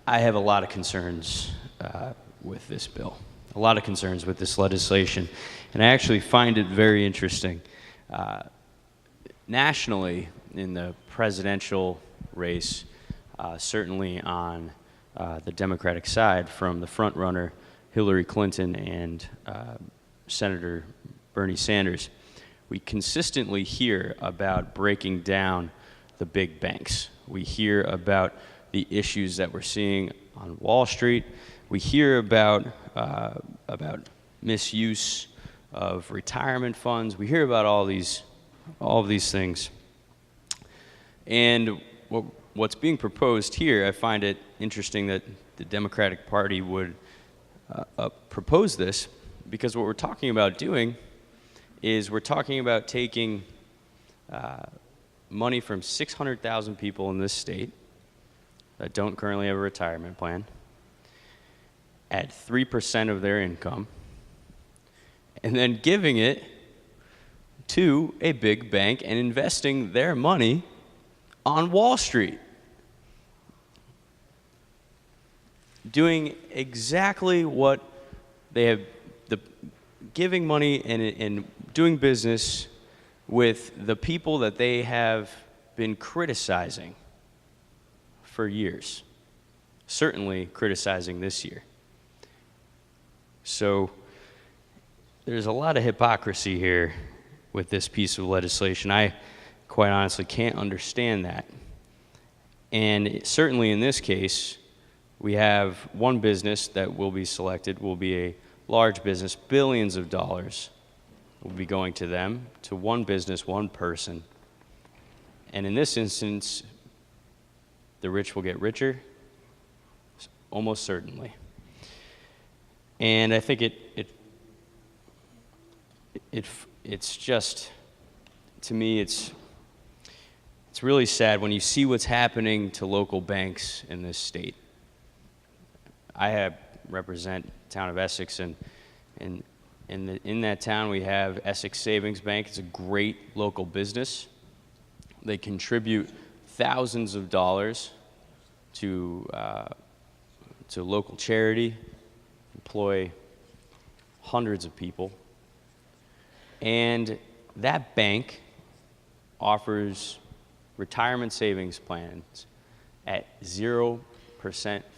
I have a lot of concerns with this bill, a lot of concerns with this legislation, and I actually find it very interesting. Nationally, in the presidential race, certainly on the Democratic side, from the front runner Hillary Clinton and Senator Bernie Sanders, we consistently hear about breaking down the big banks. We hear about the issues that we're seeing on Wall Street. We hear about misuse of retirement funds. We hear about all of these things. And what's being proposed here, I find it interesting that the Democratic Party would propose this, because what we're talking about doing is we're talking about taking money from 600,000 people in this state that don't currently have a retirement plan at 3% of their income, and then giving it to a big bank and investing their money on Wall Street, doing exactly what they have, giving money and doing business with the people that they have been criticizing for years, certainly criticizing this year. So there's a lot of hypocrisy here with this piece of legislation. I quite honestly can't understand that. And certainly in this case, we have one business that will be selected, will be a large business, billions of dollars will be going to them, to one business, one person. And in this instance, the rich will get richer, almost certainly. And I think it's just, to me, it's really sad when you see what's happening to local banks in this state. I represent the town of Essex, and in that town we have Essex Savings Bank. It's a great local business. They contribute thousands of dollars to local charity, employ hundreds of people, and that bank offers retirement savings plans at 0%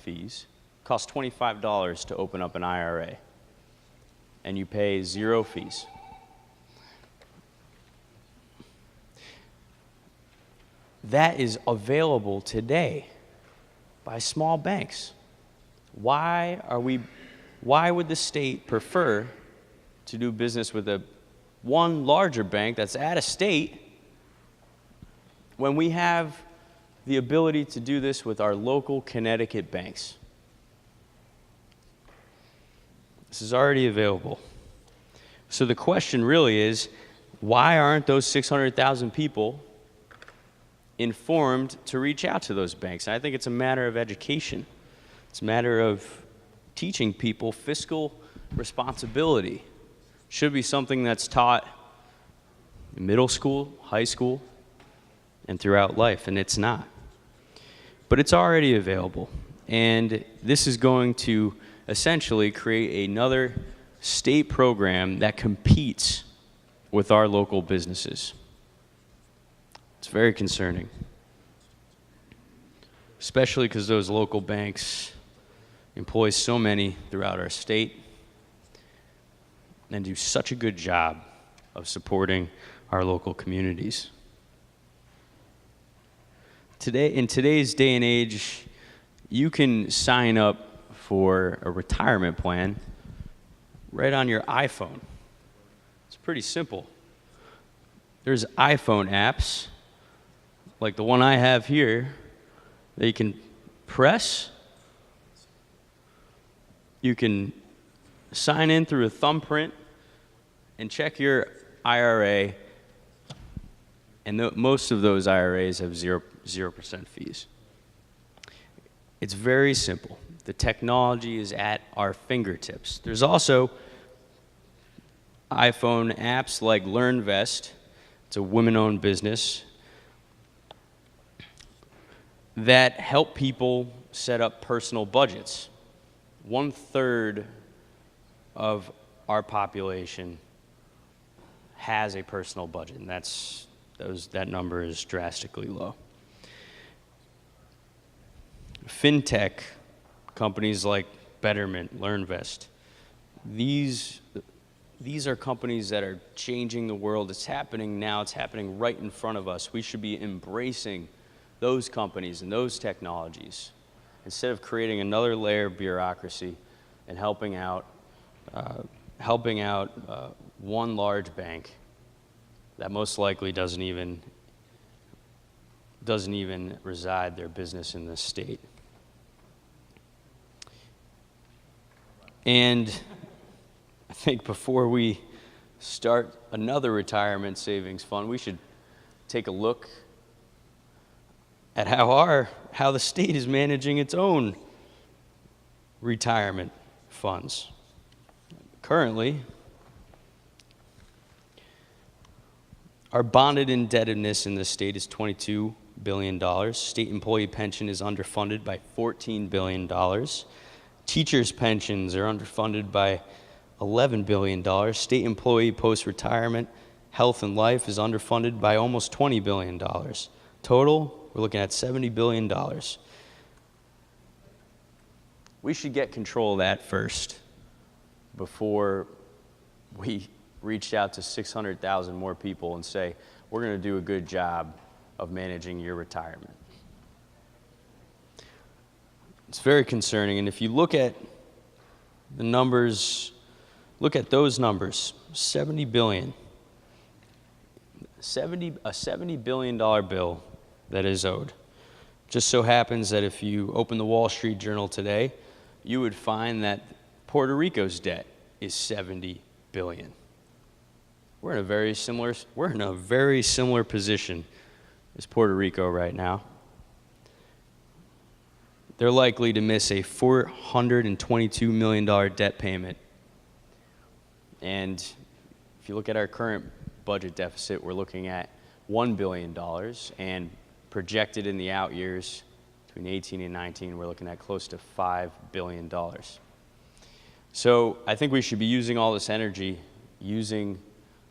fees. It costs $25 to open up an IRA, and you pay 0 fees. That is available today by small banks. Why would the state prefer to do business with one larger bank that's out of state when we have the ability to do this with our local Connecticut banks? This is already available. So the question really is, why aren't those 600,000 people informed to reach out to those banks? And I think it's a matter of education. It's a matter of teaching people fiscal responsibility. Should be something that's taught in middle school, high school, and throughout life, and it's not. But it's already available, and this is going to essentially create another state program that competes with our local businesses. It's very concerning, especially because those local banks employ so many throughout our state and do such a good job of supporting our local communities. In today's day and age, you can sign up for a retirement plan right on your iPhone. It's pretty simple. There's iPhone apps, like the one I have here, that you can press. You can sign in through a thumbprint and check your IRA, and most of those IRAs have 0% fees. It's very simple. The technology is at our fingertips. There's also iPhone apps like LearnVest. It's a women-owned business. that help people set up personal budgets. 1/3 of our population has a personal budget, and that number is drastically low. Fintech companies like Betterment, LearnVest, these are companies that are changing the world. It's happening now. It's happening right in front of us. We should be embracing those companies and those technologies instead of creating another layer of bureaucracy and helping out one large bank that most likely doesn't even reside their business in this state. And I think before we start another retirement savings fund, we should take a look at how the state is managing its own retirement funds. Currently, our bonded indebtedness in the state is $22 billion. State employee pension is underfunded by $14 billion. Teachers' pensions are underfunded by $11 billion. State employee post-retirement health and life is underfunded by almost $20 billion. Total, we're looking at $70 billion. We should get control of that first before we reach out to 600,000 more people and say, we're going to do a good job of managing your retirement. It's very concerning, and if you look at the numbers, look at those numbers, $70 billion. A $70 billion bill that is owed. Just so happens that if you open the Wall Street Journal today, you would find that Puerto Rico's debt is $70 billion. We're in a very similar position as Puerto Rico right now. They're likely to miss a $422 million debt payment. And if you look at our current budget deficit, we're looking at $1 billion, and projected in the out years, between 18 and 19, we're looking at close to $5 billion. So I think we should be using all this energy, using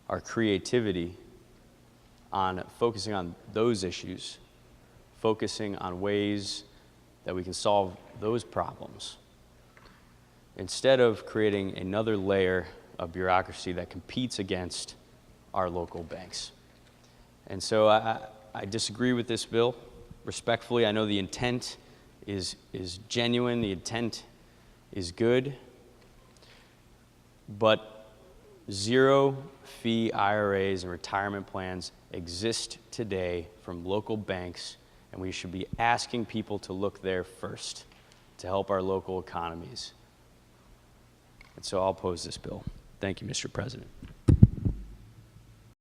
our creativity on focusing on those issues, focusing on ways that we can solve those problems, instead of creating another layer of bureaucracy that competes against our local banks. And so I disagree with this bill. Respectfully, I know the intent is genuine, the intent is good, but zero-fee IRAs and retirement plans exist today from local banks, and we should be asking people to look there first to help our local economies. And so I'll oppose this bill. Thank you, Mr. President.